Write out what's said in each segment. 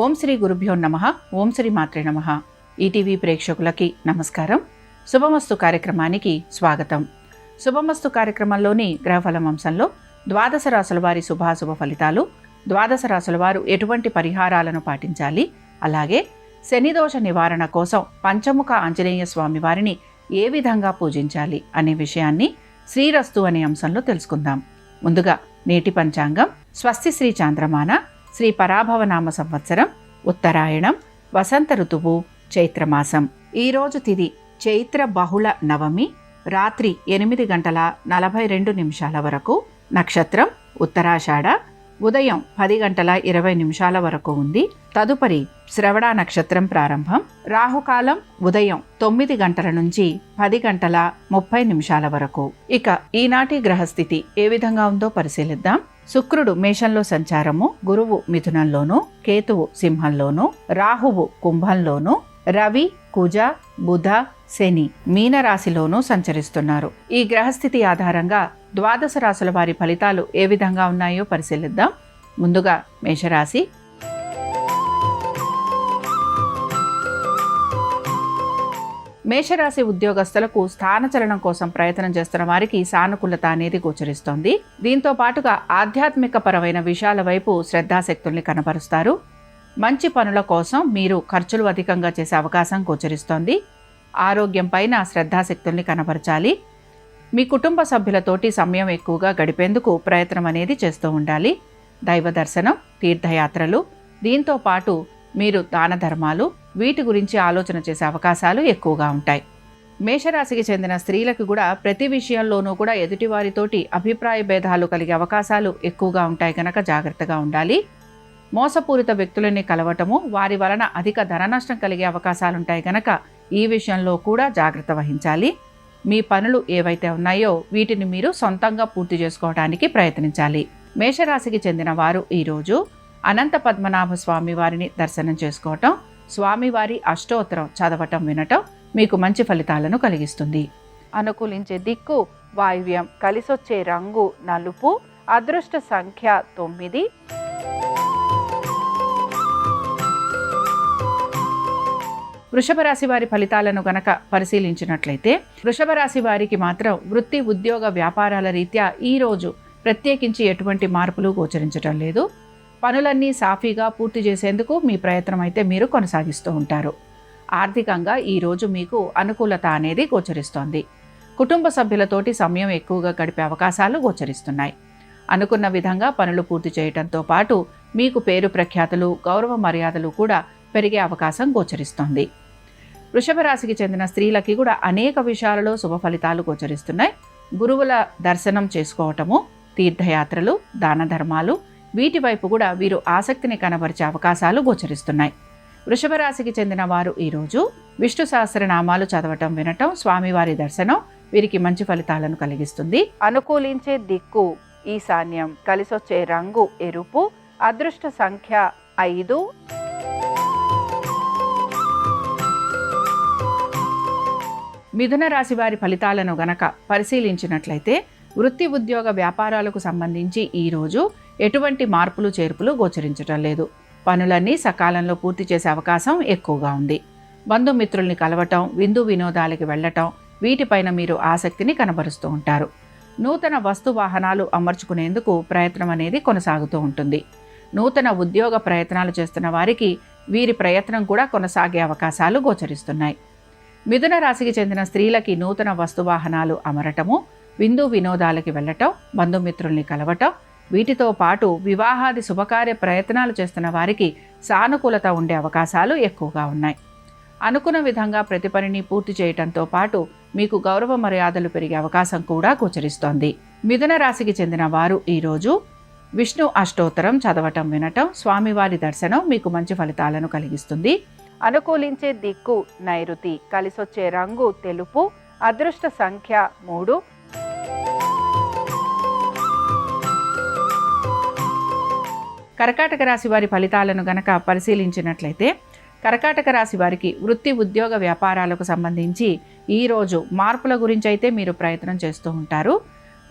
ఓం శ్రీ గురుభ్యో నమః. ఓం శ్రీ మాత్రే నమః. ఈటీవీ ప్రేక్షకులకి నమస్కారం. శుభమస్తు కార్యక్రమానికి స్వాగతం. శుభమస్తు కార్యక్రమంలోని గ్రహఫలం అంశంలో ద్వాదశ రాశుల వారి శుభాశుభ ఫలితాలు, ద్వాదశ రాశుల వారు ఎటువంటి పరిహారాలను పాటించాలి, అలాగే శనిదోష నివారణ కోసం పంచముఖ ఆంజనేయ స్వామి వారిని ఏ విధంగా పూజించాలి అనే విషయాన్ని శ్రీరస్తు అనే అంశంలో తెలుసుకుందాం. ముందుగా నేటి పంచాంగం. స్వస్తి శ్రీ చాంద్రమాన శ్రీ పరాభవనామ సంవత్సరం ఉత్తరాయణం, వసంత ఋతువు, చైత్రమాసం. ఈరోజు తిథి చైత్ర బహుళ నవమి, రాత్రి 8:42 వరకు. నక్షత్రం ఉత్తరాషాఢ, ఉదయం 10:20 వరకు ఉంది. తదుపరి శ్రవణ నక్షత్రం ప్రారంభం. రాహుకాలం ఉదయం 9 గంటల నుంచి 10:30 వరకు. ఇక ఈనాటి గ్రహస్థితి ఏ విధంగా ఉందో పరిశీలిద్దాం. శుక్రుడు మేషంలో సంచారము, గురువు మిథునంలోను, కేతువు సింహంలోను, రాహువు కుంభంలోను, రవి, కుజ, బుధ, శని మీనరాశిలోనూ సంచరిస్తున్నారు. ఈ గ్రహస్థితి ఆధారంగా ద్వాదశ రాశుల వారి ఫలితాలు ఏ విధంగా ఉన్నాయో పరిశీలిద్దాం. ముందుగా మేషరాశి. మేషరాశి ఉద్యోగస్తులకు స్థానచలనం కోసం ప్రయత్నం చేస్తున్న వారికి సానుకూలత అనేది గోచరిస్తోంది. దీంతో పాటుగా ఆధ్యాత్మిక పరమైన విషయాల వైపు శ్రద్ధాశక్తుల్ని కనబరుస్తారు. మంచి పనుల కోసం మీరు ఖర్చులు అధికంగా చేసే అవకాశం గోచరిస్తోంది. ఆరోగ్యం పైన శ్రద్ధాశక్తుల్ని కనబరచాలి. మీ కుటుంబ సభ్యులతోటి సమయం ఎక్కువగా గడిపేందుకు ప్రయత్నం అనేది చేస్తూ ఉండాలి. దైవ దర్శనం, తీర్థయాత్రలు, దీంతో పాటు మీరు దాన ధర్మాలు, వీటి గురించి ఆలోచన చేసే అవకాశాలు ఎక్కువగా ఉంటాయి. మేషరాశికి చెందిన స్త్రీలకు కూడా ప్రతి విషయంలోనూ కూడా ఎదుటివారితోటి అభిప్రాయ భేదాలు కలిగే అవకాశాలు ఎక్కువగా ఉంటాయి కనుక జాగ్రత్తగా ఉండాలి. మోసపూరిత వ్యక్తులని కలవటము, వారి వలన అధిక ధన నష్టం కలిగే అవకాశాలుంటాయి కనుక ఈ విషయంలో కూడా జాగ్రత్త వహించాలి. మీ పనులు ఏవైతే ఉన్నాయో వీటిని మీరు సొంతంగా పూర్తి చేసుకోవడానికి ప్రయత్నించాలి. మేషరాశికి చెందిన వారు ఈరోజు అనంత పద్మనాభ స్వామి వారిని దర్శనం చేసుకోవటం, స్వామివారి అష్టోత్తరం చదవటం, వినటం మీకు మంచి ఫలితాలను కలిగిస్తుంది. అనుకూలించే దిక్కు వాయువ్యం, కలిసొచ్చే రంగు నలుపు, అదృష్ట సంఖ్య 9. వృషభ రాశి వారి ఫలితాలను గనక పరిశీలించినట్లయితే, వృషభ రాశి వారికి మాత్రం వృత్తి, ఉద్యోగ, వ్యాపారాల రీత్యా ఈరోజు ప్రత్యేకించి ఎటువంటి మార్పులు గోచరించటం లేదు. పనులన్నీ సాఫీగా పూర్తి చేసేందుకు మీ ప్రయత్నం అయితే మీరు కొనసాగిస్తూ ఉంటారు. ఆర్థికంగా ఈరోజు మీకు అనుకూలత అనేది గోచరిస్తోంది. కుటుంబ సభ్యులతోటి సమయం ఎక్కువగా గడిపే అవకాశాలు గోచరిస్తున్నాయి. అనుకున్న విధంగా పనులు పూర్తి చేయడంతో పాటు మీకు పేరు ప్రఖ్యాతులు, గౌరవ మర్యాదలు కూడా పెరిగే అవకాశం గోచరిస్తోంది. వృషభ రాశికి చెందిన స్త్రీలకి కూడా అనేక విషయాలలో శుభ ఫలితాలు గోచరిస్తున్నాయి. గురువుల దర్శనం చేసుకోవటము, తీర్థయాత్రలు, దాన ధర్మాలు, వీటి వైపు కూడా వీరు ఆసక్తిని కనబరిచే అవకాశాలు గోచరిస్తున్నాయి. వృషభ రాశికి చెందిన వారు ఈరోజు విష్ణు సహస్రనామాలు చదవటం, వినటం, స్వామివారి దర్శనం వీరికి మంచి ఫలితాలను కలిగిస్తుంది. అనుకూలించే దిక్కు ఈశాన్యం, కలిసొచ్చే రంగు ఎరుపు, అదృష్ట సంఖ్య 5. మిథున రాశి వారి ఫలితాలను గనక పరిశీలించినట్లయితే, వృత్తి, ఉద్యోగ, వ్యాపారాలకు సంబంధించి ఈరోజు ఎటువంటి మార్పులు చేర్పులు గోచరించటం లేదు. పనులన్నీ సకాలంలో పూర్తి చేసే అవకాశం ఎక్కువగా ఉంది. బంధుమిత్రుల్ని కలవటం, విందు వినోదాలకి వెళ్ళటం, వీటిపైన మీరు ఆసక్తిని కనబరుస్తూ ఉంటారు. నూతన వస్తు వాహనాలు అమర్చుకునేందుకు ప్రయత్నం అనేది కొనసాగుతూ ఉంటుంది. నూతన ఉద్యోగ ప్రయత్నాలు చేస్తున్న వారికి వీరి ప్రయత్నం కూడా కొనసాగే అవకాశాలు గోచరిస్తున్నాయి. మిథున రాశికి చెందిన స్త్రీలకి నూతన వస్తు వాహనాలు అమరటము, విందు వినోదాలకి వెళ్ళటం, బంధుమిత్రుల్ని కలవటం, వీటితో పాటు వివాహాది శుభకార్య ప్రయత్నాలు చేస్తున్న వారికి సానుకూలత ఉండే అవకాశాలు ఎక్కువగా ఉన్నాయి. అనుకున్న విధంగా ప్రతి పనిని పూర్తి చేయటంతో పాటు మీకు గౌరవ మర్యాదలు పెరిగే అవకాశం కూడా గోచరిస్తోంది. మిథున రాశికి చెందిన వారు ఈరోజు విష్ణు అష్టోత్తరం చదవటం, వినటం, స్వామివారి దర్శనం మీకు మంచి ఫలితాలను కలిగిస్తుంది. అనుకూలించే దిక్కు నైరుతి, కలిసొచ్చే రంగు తెలుపు, అదృష్ట సంఖ్య 3. కర్కాటక రాశి వారి ఫలితాలను గనక పరిశీలించినట్లయితే, కర్కాటక రాశి వారికి వృత్తి, ఉద్యోగ, వ్యాపారాలకు సంబంధించి ఈరోజు మార్పుల గురించి అయితే మీరు ప్రయత్నం చేస్తూ ఉంటారు.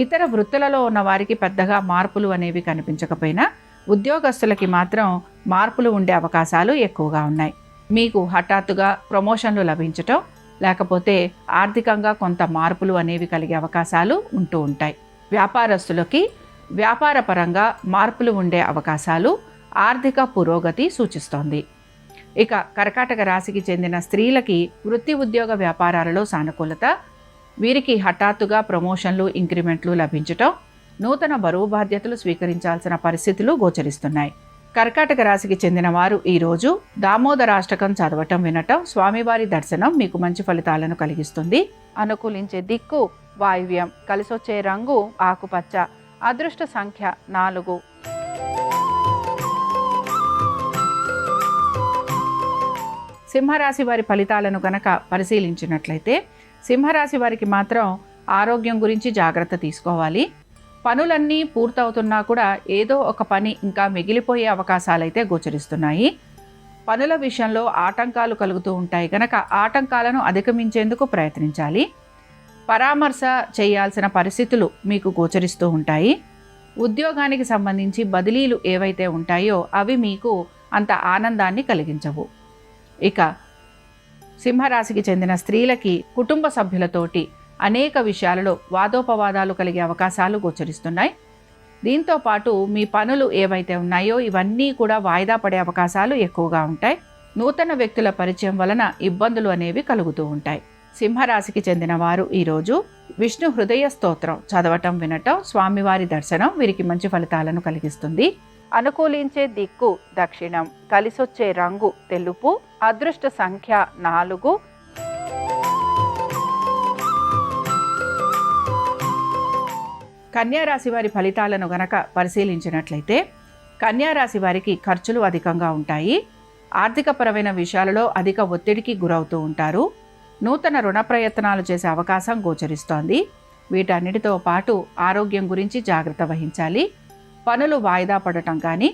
ఇతర వృత్తులలో ఉన్న వారికి పెద్దగా మార్పులు అనేవి కనిపించకపోయినా ఉద్యోగస్తులకి మాత్రం మార్పులు ఉండే అవకాశాలు ఎక్కువగా ఉన్నాయి. మీకు హఠాత్తుగా ప్రమోషన్లు లభించటం, లేకపోతే ఆర్థికంగా కొంత మార్పులు అనేవి కలిగే అవకాశాలు ఉంటూ ఉంటాయి. వ్యాపారస్తులకి వ్యాపారపరంగా మార్పులు ఉండే అవకాశాలు, ఆర్థిక పురోగతి సూచిస్తోంది. ఇక కర్కాటక రాశికి చెందిన స్త్రీలకి వృత్తి ఉద్యోగ వ్యాపారాలలో సానుకూలత, వీరికి హఠాత్తుగా ప్రమోషన్లు, ఇంక్రిమెంట్లు లభించటం, నూతన బరువు బాధ్యతలు స్వీకరించాల్సిన పరిస్థితులు గోచరిస్తున్నాయి. కర్కాటక రాశికి చెందిన వారు ఈరోజు దామోదరాష్టకం చదవటం, వినటం, స్వామివారి దర్శనం మీకు మంచి ఫలితాలను కలిగిస్తుంది. అనుకూలించే దిక్కు వాయువ్యం, కలిసొచ్చే రంగు ఆకుపచ్చ, అదృష్ట సంఖ్య 4. సింహరాశి వారి ఫలితాలను గనక పరిశీలించినట్లయితే సింహరాశి వారికి మాత్రం ఆరోగ్యం గురించి జాగ్రత్త తీసుకోవాలి. పనులన్నీ పూర్తవుతున్నా కూడా ఏదో ఒక పని ఇంకా మిగిలిపోయే అవకాశాలైతే గోచరిస్తున్నాయి. పనుల విషయంలో ఆటంకాలు కలుగుతూ ఉంటాయి కనుక ఆటంకాలను అధిగమించేందుకు ప్రయత్నించాలి. పరామర్శ చేయాల్సిన పరిస్థితులు మీకు గోచరిస్తూ ఉంటాయి. ఉద్యోగానికి సంబంధించి బదిలీలు ఏవైతే ఉంటాయో అవి మీకు అంత ఆనందాన్ని కలిగించవు. ఇక సింహరాశికి చెందిన స్త్రీలకి కుటుంబ సభ్యులతోటి అనేక విషయాలలో వాదోపవాదాలు కలిగే అవకాశాలు గోచరిస్తున్నాయి. దీంతో పాటు మీ పనులు ఏవైతే ఉన్నాయో ఇవన్నీ కూడా వాయిదా పడే అవకాశాలు ఎక్కువగా ఉంటాయి. నూతన వ్యక్తుల పరిచయం వలన ఇబ్బందులు అనేవి కలుగుతూ ఉంటాయి. సింహరాశికి చెందిన వారు ఈరోజు విష్ణు హృదయ స్తోత్రం చదవటం, వినటం, స్వామివారి దర్శనం వీరికి మంచి ఫలితాలను కలిగిస్తుంది. అనుకూలించే దిక్కు దక్షిణం, కలిసొచ్చే రంగు తెలుపు, అదృష్ట సంఖ్య 4. కన్యారాశి వారి ఫలితాలను గనక పరిశీలించినట్లయితే కన్యారాశి వారికి ఖర్చులు అధికంగా ఉంటాయి. ఆర్థికపరమైన విషయాలలో అధిక ఒత్తిడికి గురవుతూ ఉంటారు. నూతన రుణ ప్రయత్నాలు చేసే అవకాశం గోచరిస్తోంది. వీటన్నిటితో పాటు ఆరోగ్యం గురించి జాగ్రత్త వహించాలి. పనులు వాయిదా పడటం కానీ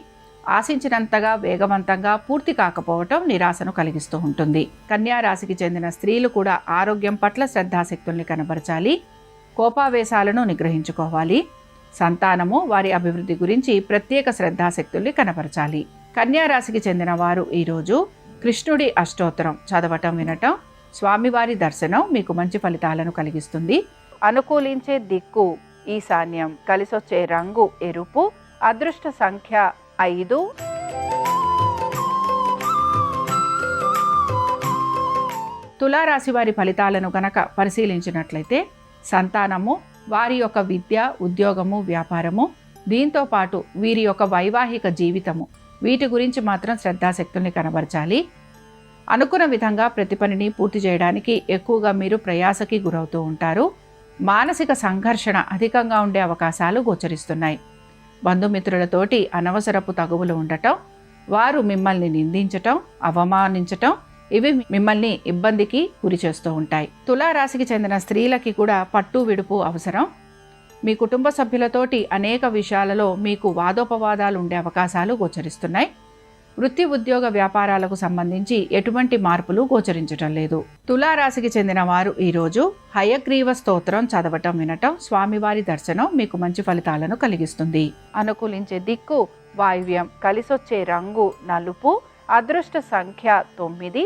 ఆశించినంతగా వేగవంతంగా పూర్తి కాకపోవటం నిరాశను కలిగిస్తూ ఉంటుంది. కన్యారాశికి చెందిన స్త్రీలు కూడా ఆరోగ్యం పట్ల శ్రద్ధాశక్తుల్ని కనబరచాలి. కోపావేశాలను నిగ్రహించుకోవాలి. సంతానము, వారి అభివృద్ధి గురించి ప్రత్యేక శ్రద్ధాశక్తుల్ని కనబరచాలి. కన్యారాశికి చెందిన వారు ఈరోజు కృష్ణుడి అష్టోత్తరం చదవటం, వినటం, స్వామివారి దర్శనం మీకు మంచి ఫలితాలను కలిగిస్తుంది. అనుకూలించే దిక్కు ఈశాన్యం, కలిసొచ్చే రంగు ఎరుపు, అదృష్ట సంఖ్య 5. తులారాశి వారి ఫలితాలను గనక పరిశీలించినట్లయితే సంతానము, వారి యొక్క విద్య, ఉద్యోగము, వ్యాపారము, దీంతో పాటు వీరి యొక్క వైవాహిక జీవితము, వీటి గురించి మాత్రం శ్రద్ధాశక్తుల్ని కనబరచాలి. అనుకున్న విధంగా ప్రతి పనిని పూర్తి చేయడానికి ఎక్కువగా మీరు ప్రయాసకి గురవుతూ ఉంటారు. మానసిక సంఘర్షణ అధికంగా ఉండే అవకాశాలు గోచరిస్తున్నాయి. బంధుమిత్రులతోటి అనవసరపు తగువులు ఉండటం, వారు మిమ్మల్ని నిందించటం, అవమానించటం, ఇవి మిమ్మల్ని ఇబ్బందికి గురి చేస్తూ ఉంటాయి. తులారాశికి చెందిన స్త్రీలకి కూడా పట్టు విడుపు అవసరం. మీ కుటుంబ సభ్యులతోటి అనేక విషయాలలో మీకు వాదోపవాదాలు ఉండే అవకాశాలు గోచరిస్తున్నాయి. వృత్తి ఉద్యోగ వ్యాపారాలకు సంబంధించి ఎటువంటి మార్పులు గోచరించటం లేదు. తులారాశికి చెందిన వారు ఈరోజు హయగ్రీవ స్తోత్రం చదవటం, వినటం, స్వామివారి దర్శనం మీకు మంచి ఫలితాలను కలిగిస్తుంది. అనుకూలించే దిక్కు వాయువ్యం, కలిసొచ్చే రంగు నలుపు, అదృష్ట సంఖ్య 9.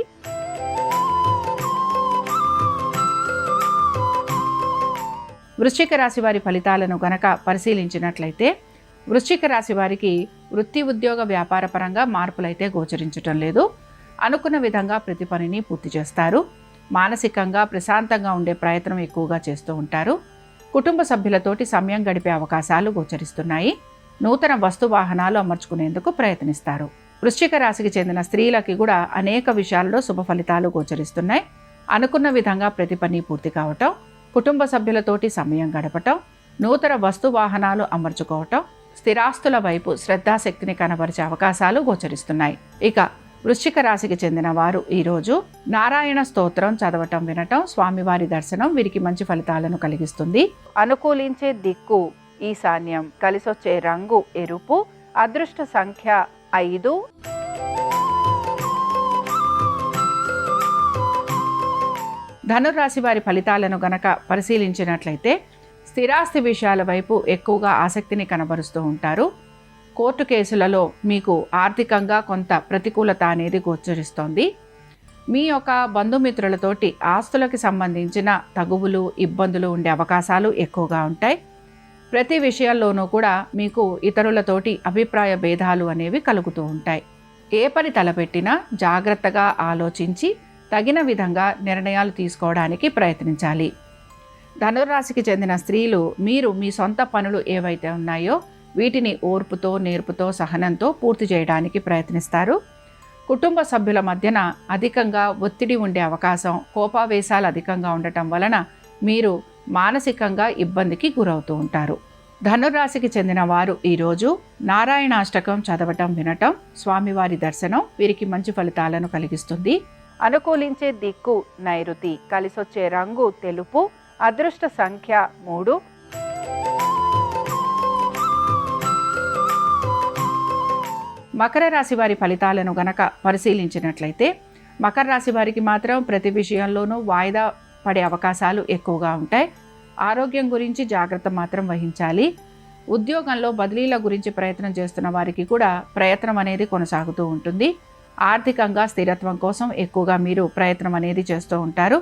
వృశ్చిక రాశి వారి ఫలితాలను గనక పరిశీలించినట్లయితే వృశ్చిక రాశి వారికి వృత్తి ఉద్యోగ వ్యాపార పరంగా మార్పులైతే గోచరించటం లేదు. అనుకున్న విధంగా ప్రతి పనిని పూర్తి చేస్తారు. మానసికంగా ప్రశాంతంగా ఉండే ప్రయత్నం ఎక్కువగా చేస్తూ ఉంటారు. కుటుంబ సభ్యులతోటి సమయం గడిపే అవకాశాలు గోచరిస్తున్నాయి. నూతన వస్తు వాహనాలు అమర్చుకునేందుకు ప్రయత్నిస్తారు. వృశ్చిక రాశికి చెందిన స్త్రీలకి కూడా అనేక విషయాల్లో శుభ ఫలితాలు గోచరిస్తున్నాయి. అనుకున్న విధంగా ప్రతి పని పూర్తి కావటం, కుటుంబ సభ్యులతోటి సమయం గడపటం, నూతన వస్తు వాహనాలు అమర్చుకోవటం, స్థిరాస్తుల వైపు శ్రద్ధాశక్తిని కనబరిచే అవకాశాలు గోచరిస్తున్నాయి. ఇక వృశ్చిక రాశికి చెందిన వారు ఈరోజు నారాయణ స్తోత్రం చదవటం, వినటం, స్వామివారి దర్శనం వీరికి మంచి ఫలితాలను కలిగిస్తుంది. అనుకూలించే దిక్కు ఈశాన్యం, కలిసొచ్చే రంగు ఎరుపు, అదృష్ట సంఖ్య 5. ధనుర్రాశి వారి ఫలితాలను గనక పరిశీలించినట్లయితే స్థిరాస్తి విషయాల వైపు ఎక్కువగా ఆసక్తిని కనబరుస్తూ ఉంటారు. కోర్టు కేసులలో మీకు ఆర్థికంగా కొంత ప్రతికూలత అనేది గోచరిస్తోంది. మీ యొక్క బంధుమిత్రులతోటి ఆస్తులకి సంబంధించిన తగువులు, ఇబ్బందులు ఉండే అవకాశాలు ఎక్కువగా ఉంటాయి. ప్రతి విషయాల్లోనూ కూడా మీకు ఇతరులతోటి అభిప్రాయ భేదాలు అనేవి కలుగుతూ ఉంటాయి. ఏ పని తలపెట్టినా జాగ్రత్తగా ఆలోచించి తగిన విధంగా నిర్ణయాలు తీసుకోవడానికి ప్రయత్నించాలి. ధనుర్రాశికి చెందిన స్త్రీలు మీరు మీ సొంత పనులు ఏవైతే ఉన్నాయో వీటిని ఓర్పుతో, నేర్పుతో, సహనంతో పూర్తి చేయడానికి ప్రయత్నిస్తారు. కుటుంబ సభ్యుల మధ్యన అధికంగా ఒత్తిడి ఉండే అవకాశం, కోపావేశాలు అధికంగా ఉండటం వలన మీరు మానసికంగా ఇబ్బందికి గురవుతూ ఉంటారు. ధనుర్రాశికి చెందిన వారు ఈరోజు నారాయణాష్టకం చదవటం, వినటం, స్వామివారి దర్శనం వీరికి మంచి ఫలితాలను కలిగిస్తుంది. అనుకూలించే దిక్కు నైరుతి, కలిసొచ్చే రంగు తెలుపు, అదృష్ట సంఖ్య 3. మకర రాశి వారి ఫలితాలను గనక పరిశీలించినట్లయితే మకర రాశి వారికి మాత్రం ప్రతి విషయంలోనూ వాయిదా పడే అవకాశాలు ఎక్కువగా ఉంటాయి. ఆరోగ్యం గురించి జాగ్రత్త మాత్రం వహించాలి. ఉద్యోగంలో బదిలీల గురించి ప్రయత్నం చేస్తున్న వారికి కూడా ప్రయత్నం అనేది కొనసాగుతూ ఉంటుంది. ఆర్థికంగా స్థిరత్వం కోసం ఎక్కువగా మీరు ప్రయత్నం అనేది చేస్తూ ఉంటారు.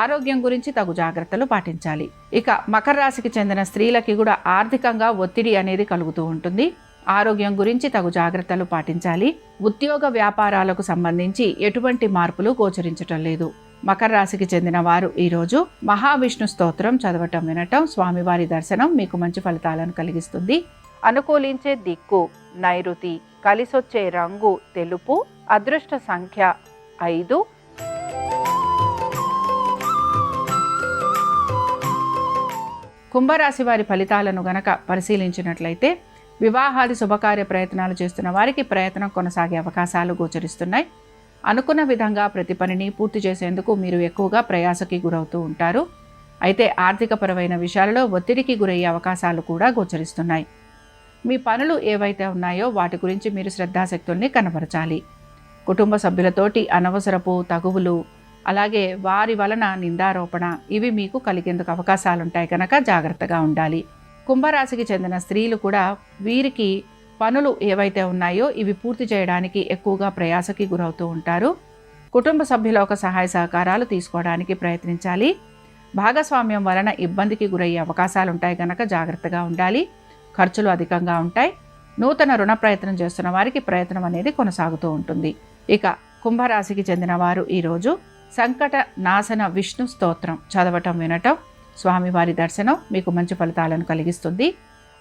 ఆరోగ్యం గురించి తగు జాగ్రత్తలు పాటించాలి. ఇక మకర రాశికి చెందిన స్త్రీలకి కూడా ఆర్థికంగా ఒత్తిడి అనేది కలుగుతూ ఉంటుంది. ఆరోగ్యం గురించి తగు జాగ్రత్తలు పాటించాలి. ఉద్యోగ వ్యాపారాలకు సంబంధించి ఎటువంటి మార్పులు గోచరించటం లేదు. మకర రాశికి చెందిన వారు ఈరోజు మహావిష్ణు స్తోత్రం చదవటం, వినటం, స్వామివారి దర్శనం మీకు మంచి ఫలితాలను కలిగిస్తుంది. అనుకూలించే దిక్కు నైరుతి, కలిసొచ్చే రంగు తెలుపు, అదృష్ట సంఖ్య 5. కుంభరాశి వారి ఫలితాలను గనక పరిశీలించినట్లయితే వివాహాది శుభకార్య ప్రయత్నాలు చేస్తున్న వారికి ప్రయత్నం కొనసాగే అవకాశాలు గోచరిస్తున్నాయి. అనుకున్న విధంగా ప్రతి పనిని పూర్తి చేసేందుకు మీరు ఎక్కువగా ప్రయాసకి గురవుతూ ఉంటారు. అయితే ఆర్థికపరమైన విషయాలలో ఒత్తిడికి గురయ్యే అవకాశాలు కూడా గోచరిస్తున్నాయి. మీ పనులు ఏవైతే ఉన్నాయో వాటి గురించి మీరు శ్రద్ధాశక్తుల్ని కనబరచాలి. కుటుంబ సభ్యులతోటి అనవసరపు తగువులు, అలాగే వారి వలన నిందారోపణ ఇవి మీకు కలిగేందుకు అవకాశాలుంటాయి కనుక జాగ్రత్తగా ఉండాలి. కుంభరాశికి చెందిన స్త్రీలు కూడా వీరికి పనులు ఏవైతే ఉన్నాయో ఇవి పూర్తి చేయడానికి ఎక్కువగా ప్రయాసకి గురవుతూ ఉంటారు. కుటుంబ సభ్యుల ఒక సహాయ సహకారాలు తీసుకోవడానికి ప్రయత్నించాలి. భాగస్వామ్యం వలన ఇబ్బందికి గురయ్యే అవకాశాలు ఉంటాయి కనుక జాగ్రత్తగా ఉండాలి. ఖర్చులు అధికంగా ఉంటాయి. నూతన రుణ ప్రయత్నం చేస్తున్న వారికి ప్రయత్నం అనేది కొనసాగుతూ ఉంటుంది. ఇక కుంభరాశికి చెందిన వారు ఈరోజు సంకట నాశన విష్ణు స్తోత్రం చదవటం, వినటం, స్వామివారి దర్శనం మీకు మంచి ఫలితాలను కలిగిస్తుంది.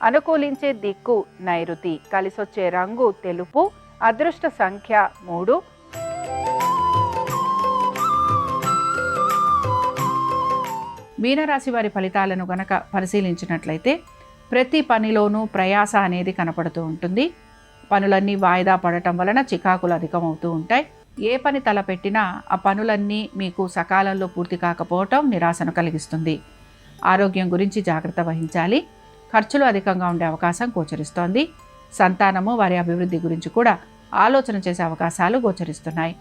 అనుకూలించే దిక్కు నైరుతి, కలిసొచ్చే రంగు తెలుపు, అదృష్ట సంఖ్య 3. మీనరాశి వారి ఫలితాలను గనక పరిశీలించినట్లయితే ప్రతి పనిలోనూ ప్రయాస అనేది కనపడుతూ ఉంటుంది. పనులన్నీ వాయిదా పడటం వలన చికాకులు అధికమవుతూ ఉంటాయి. ఏ పని తలపెట్టినా ఆ పనులన్నీ మీకు సకాలంలో పూర్తి కాకపోవటం నిరాశను కలిగిస్తుంది. ఆరోగ్యం గురించి జాగ్రత్త వహించాలి. ఖర్చులు అధికంగా ఉండే అవకాశం గోచరిస్తోంది. సంతానము, వారి అభివృద్ధి గురించి కూడా ఆలోచన చేసే అవకాశాలు గోచరిస్తున్నాయి.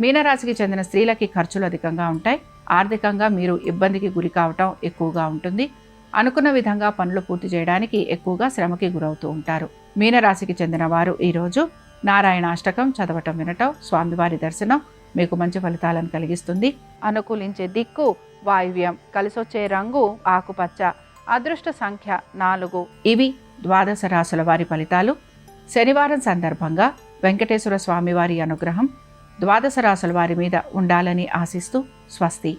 మీనరాశికి చెందిన స్త్రీలకి ఖర్చులు అధికంగా ఉంటాయి. ఆర్థికంగా మీరు ఇబ్బందికి గురి కావటం ఎక్కువగా ఉంటుంది. అనుకున్న విధంగా పనులు పూర్తి చేయడానికి ఎక్కువగా శ్రమకి గురవుతూ ఉంటారు. మీనరాశికి చెందిన వారు ఈరోజు నారాయణాష్టకం చదవటం, వినటం, స్వామివారి దర్శనం మీకు మంచి ఫలితాలను కలిగిస్తుంది. అనుకూలించే దిక్కు వాయువ్యం, కలిసొచ్చే రంగు ఆకుపచ్చ, అదృష్ట సంఖ్య 4. ఇవి ద్వాదశ రాశుల వారి ఫలితాలు. శనివారం సందర్భంగా వెంకటేశ్వర స్వామివారి అనుగ్రహం ద్వాదశ రాశుల వారి మీద ఉండాలని ఆశిస్తూ స్వస్తి.